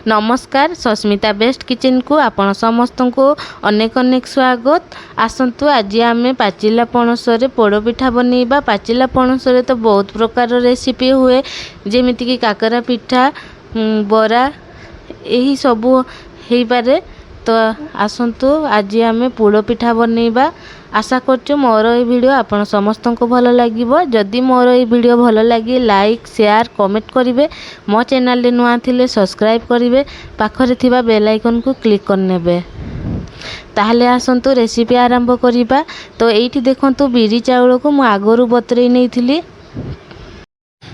नमस्कार Sasmita best kitchen को आपण समस्त को अनेक अनेक स्वागत। आसतु आज आम पाचिला पणस पोड़पिठा बनइबा। पाचिला पणस तो बहुत प्रकार रेसिपी हुए जेमितिकी काकरा पिठा बरा यही सबू हो पारे। तो आसतु आज आम पोड़पिठा बनइबा। आशा करछु मोर ये वीडियो आपण समस्त को भल लागिबो। जदि मोर ये वीडियो भल लगे लाइक शेयर कमेंट करिवे। मो चैनल रे नुआ थिले सब्सक्राइब करिवे। पाखरे थिबा बेल आइकन को क्लिक करनेबे। ताहले आसंतु रेसिपी आरंभ करिबा। तो एठी देखंतु बिरी चाउल को मु आगरु बतरै नैथिली।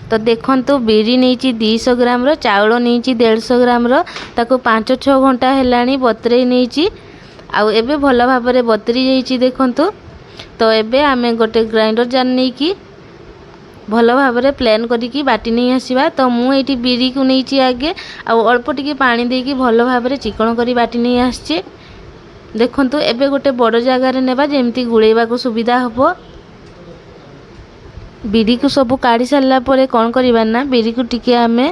तो देखंतु बिरी नैची 200 ग्राम रो, चाउल नैची 150 ग्राम रो। ताको 5-6 घंटा हेलानी बतरै नैची। आउ एबे भल भाबरे बतरी जाइछि देखंतु। तो एबे आमे गोटे ग्राइंडर जार नै कि भल भाबरे प्लेन करिकी बाटी नै आसीबा। तो मु एठी बिरी को नैछि आगे आउ अल्प टिके पानी देकी भल भाबरे चिकन करी बाटी नै आछे देखंतु। एबे गोटे बड़ जागा रे नेबा जेमति गुळेबा को सुविधा हबो। बिरी को सब काढ़ी सारला परे कोन करिबा ना, बिरी को टिके आमे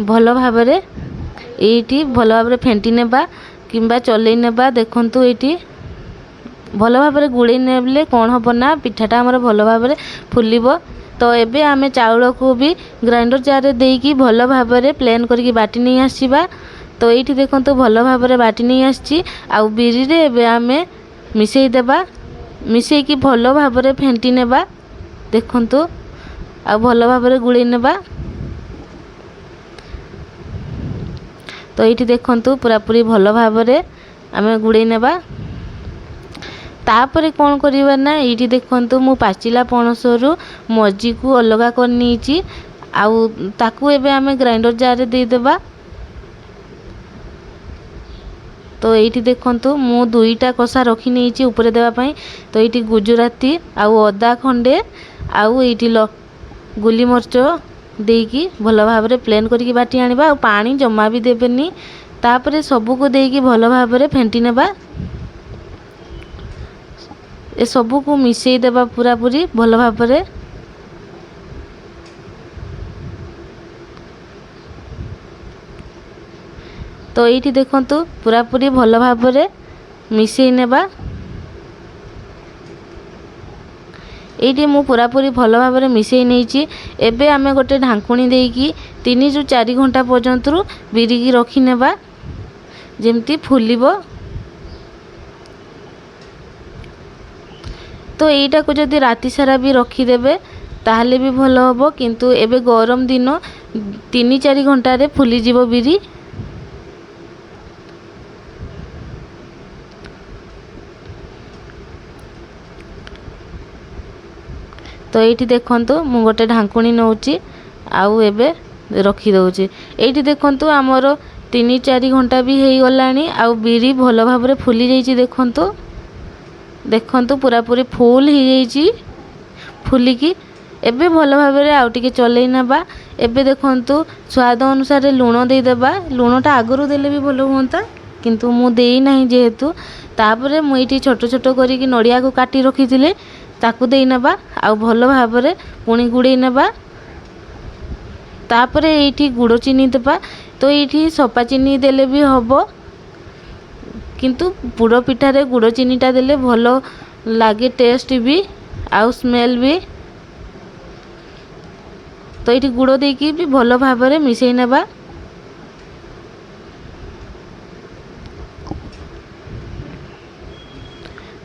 भल भाबरे एठी भल भाबरे फेंटी नेबा किंबा चलै नेबा। देखंतु एठी भल भाबरे गुळै नेबले कोन हबो ना, पिठाटा हमर भल भाबरे फुलिबो। तो एबे आमे चाउल को भी ग्राइंडर जार रे देकी भल भाबरे प्लेन करके बाटी नै आसीबा। तो एठी देखंतु भल भाबरे बाटी नै आछि। आउ बिरी रे एबे आमे मिसेई देबा। मिसेई की भल भाबरे फेंटी नेबा देखंतु। आ भल भाबरे गुळै नेबा। तो ये देखंतु पूरा पूरी भल भाबरे आमे गुड़े नेबा। तापरे कौन करिबा ना, ये देखंतु मु पाचिला पणसरु मजी को अलगा कर नीची। आउ ताकू एबे आमे ग्राइंडर जार रे दे देबा। तो ये देखंतु मु 2टा कसा रखी नीची ऊपर देबा पई। तो ये गुजराती आउ अदा खंडे आउ ये गुली मरच देकी भल भाबरे प्लेन करके बाटी आनिबा। और पानी जमा भी देबेनी। तापरे सबू को देकी भल भाबरे फेंटी नेबा। ए सबू को मिसेई देबा पूरा पूरी भल भाबरे। तो ये देखंतु पूरा पूरी भल भाबरे मिसेई नेबा। ये मु पूरा पूरी भल भाबरे मिसेई नैची। एबे आमे गोटे ढांकुणी देकी 3-4 घंटा पर्यंत बिरी की रखी नेबा जेमती फुलिबो। तो एटा को जदि राति सारा भी रखी देबे ताहले भी भल हबो। किंतु एबे गरम दिन 3-4 घंटा रे फुली जिवो बिरी। तो ये देखंतु मु गोटे ढांकुणी नौची आउ एबे रखी दउची। ये देखंतु हमर 3-4 घंटा भी हेई गलानी। आउ बिरी भल भाबरे फुली जाइची देखंतु। देखंतु पूरा पूरी फुल ही जाइची फुली की। एबे भल भाबरे आउ टिके चलै नेबा। एबे देखंतु स्वाद अनुसार लूण दे देबा। लूणटा आगरु देले भी भल होंता किंतु मु देई नाही जेहेतु। तापरे मु एठी छोट छोट करी की नडिया को काटी रखिथिले ताकू देई नेबा। आउ भल भाबरे पुणी गुड़े नेबा। तापरे एठी गुड़ चीनी देबा। तो एठी सपा चीनी देले भी हबो किंतु पोड़ पिठा रे गुड़ चीनीटा देले भल लागे टेस्ट भी आउ स्मेल भी। तो एठी गुड़ देकी भी भल भाबरे मिसेई नेबा।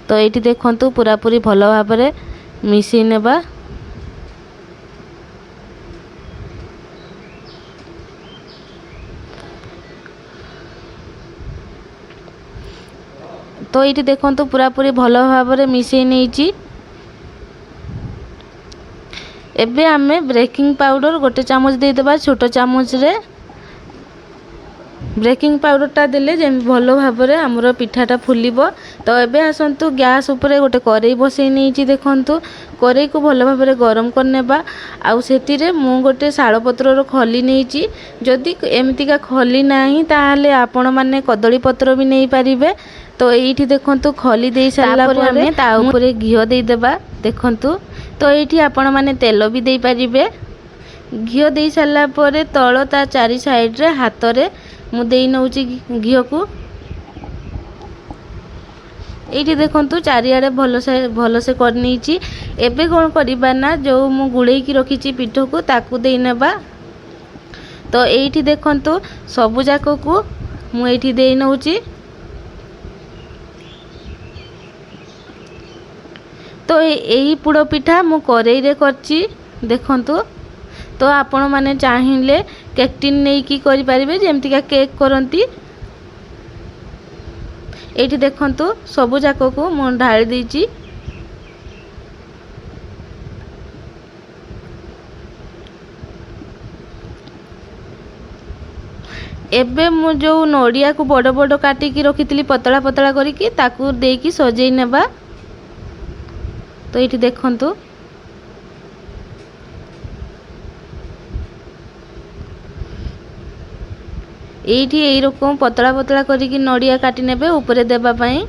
तो ये देखंतु पूरा पूरी भल भाबरे मिसेई नेबा। तो ये देखंतु पूरा पूरी भल भाबरे मिसेई नैची। एबे आमे बेकिंग पाउडर गोटे चामच दे देबा। छोट चामच रे बेकिंग पाउडरटा देले जेम भल भाबरे हमर पिठाटा फुलिबो। तो एबे आसंतु गैस ऊपर गोटे करेई बसई नैची देखंतु। करेई को भल भाबरे गरम करनेबा। आउ सेतिरे मु गोटे शाल पत्रर खली नैची। जदि एमतिका खली नाही ताहाले आपण माने कदली पत्र भी नै पारिबे। तो एठी देखंतु खली देई सारला परे ता ऊपर घिओ देई देबा देखंतु। तो एठी आपण माने तेल भी देई पारिबे घिओ दे सारा पर तल ता चारि साइड रे हाथ रे मु देई नउची घिओ को। ये देखंतु चारिआडे भल से कर नीची। एबे कौन करिबा ना जो मु गुड़े की रखी पिठ को ताकू दे नेबा। तो ये देखंतु सबु जाक को मु एठी दे नउची। तो यही पोड़ पिठा मु करेई रे करची देखंतु। तो आपण माने चाहिए केक टिन नहीं की करि परिबे जेमति का केक करंती। एठी देखंतु सबु जाक को मु ढाली देची। एबे मु जो नड़िया को बड़ बड़ काटी की रखी पतला पतला करिकी ताकू देकी सजेई नेबा। तो ये देखंतु एठी यही रकम पतला पतला करिकी नड़िया काटी नेबे ऊपर देबा पई।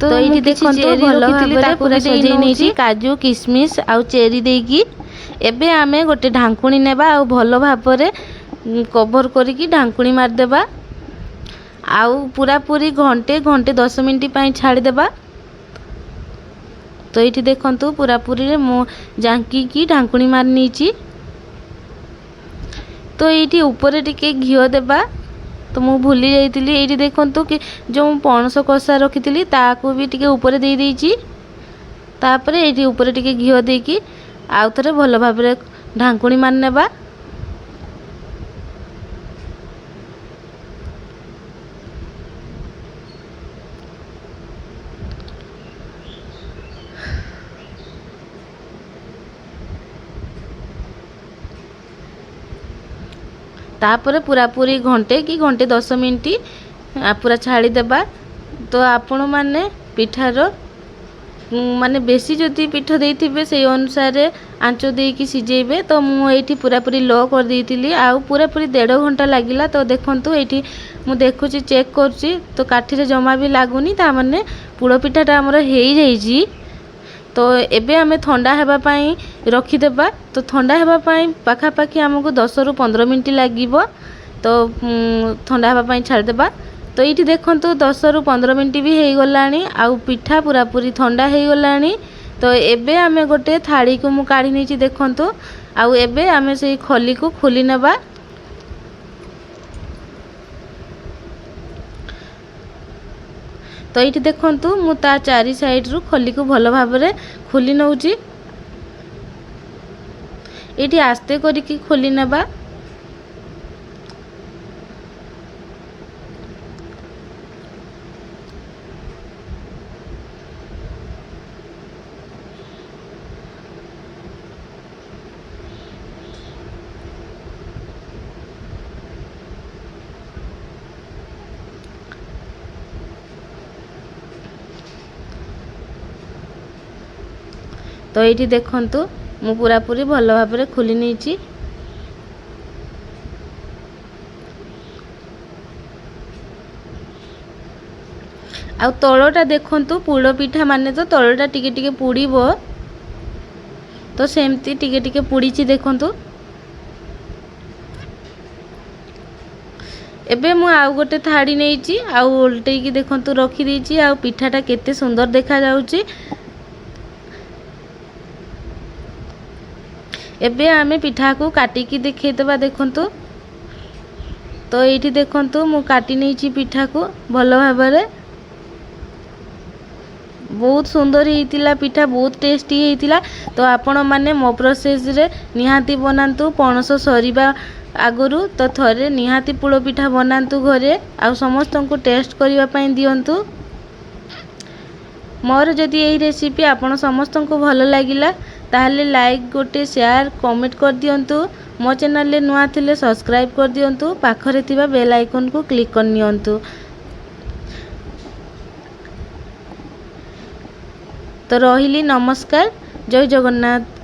तो ये देखंतु भलो भाबरे पूरा सजेई नेची काजू किशमिश आउ चेरी देकी। एबे आमे गोटे ढांकुणी नेबा आउ भलो भाबरे कवर करिकी ढांकुणी मार देबा। आउ पूरा पूरी घंटे 10 मिनिट पई छाड़ी देबा। तो ये देखंतु पूरा पूरी रे मु जांकी की ढांकुणी मार नीची। तो ये ऊपर टिके घिओ देबा। तो मु भूली जाइतिली। ये देखंतु कि जो पणस कषा रखी ताकू भी टिके ऊपर दे देइची। तापर ये ऊपर टिके घिओ देकी आउ थरे भलो भाबरे ढांकुणी मार नेबा। तापर पूरा पूरी घंटे की घंटे 10 मिनिट पूरा छाड़ी देबा। तो आपण माने पिठार माने बेसी जदि पिठ देइथिबे से अनुसार आंच देकी सिजेबे। तो मु एठी पूरा पूरी लो कर देइतिली आउ पूरा पूरी 1.5 घंटा लागिला। तो देखंतु एठी मु देखुची चेक करची तो काठी रे जमा भी लागुनी ता माने पोड़ पिठाटा हमर हेई जाईजी। तो एबे हमें ठंडा हेबा पई रखी देबा। तो ठंडा हेबा पई पाखा पाखी हमको 10 रु 15 मिनिट लागिबो। तो ठंडा हेबा पई छाड़ देबा। तो ये देखंतु 10 रु 15 मिनिट भी हेई गलानी आउ पिठा पूरा पूरी ठंडा हेई गलानी। तो एबे हमें गोटे थाली को मु काढी नेची देखंतु। आउ एबे हमें से खली को खोली नेबा। तो ये देखंतु मु ता चारि साइड रु खली को भलो भाबरे खोली नउची। एठी आस्ते करिकी खोली नेबा। तो ये देखंतु मु पूरा पूरी भलो भाबरे खोली नेची। आ तलटा देखंतु पोड़ पिठा माने तो तलटा टिके टिके पुड़ीबो। तो सेमती टिके टिके पुड़ीची देखंतु। एबे मु आउ गोटे थाड़ी नेची आउ उल्टेई की देखंतु रखी देची। आउ पिठाटा केते सुंदर देखा जाउची। एबे आमे पिठा को काटी की देखेतबा देखंतु। तो एठी देखंतु मु काटी नेची पिठा को भलो भाबरे। बहुत सुंदर हेतिला पिठा बहुत टेस्टी हेतिला। तो आपण माने मो प्रोसेस रे निहाती बनांतु पणस सरीबा आगुरु। तो थरे निहाती पोड़ पिठा बनांतु घरे आ समस्त को टेस्ट करिवा पई दियंतु। मोर जदि यही रेसिपी आपण समस्त को भलो लागिला ताहले लाइक गोटे शेयर कमेंट कर दियंतु। मो चैनल ले नुआ थिले सब्सक्राइब कर दियंतु। पाखरे थिबा बेल आइकन को क्लिक कर नियंतु। तो रहिली नमस्कार। जय जगन्नाथ।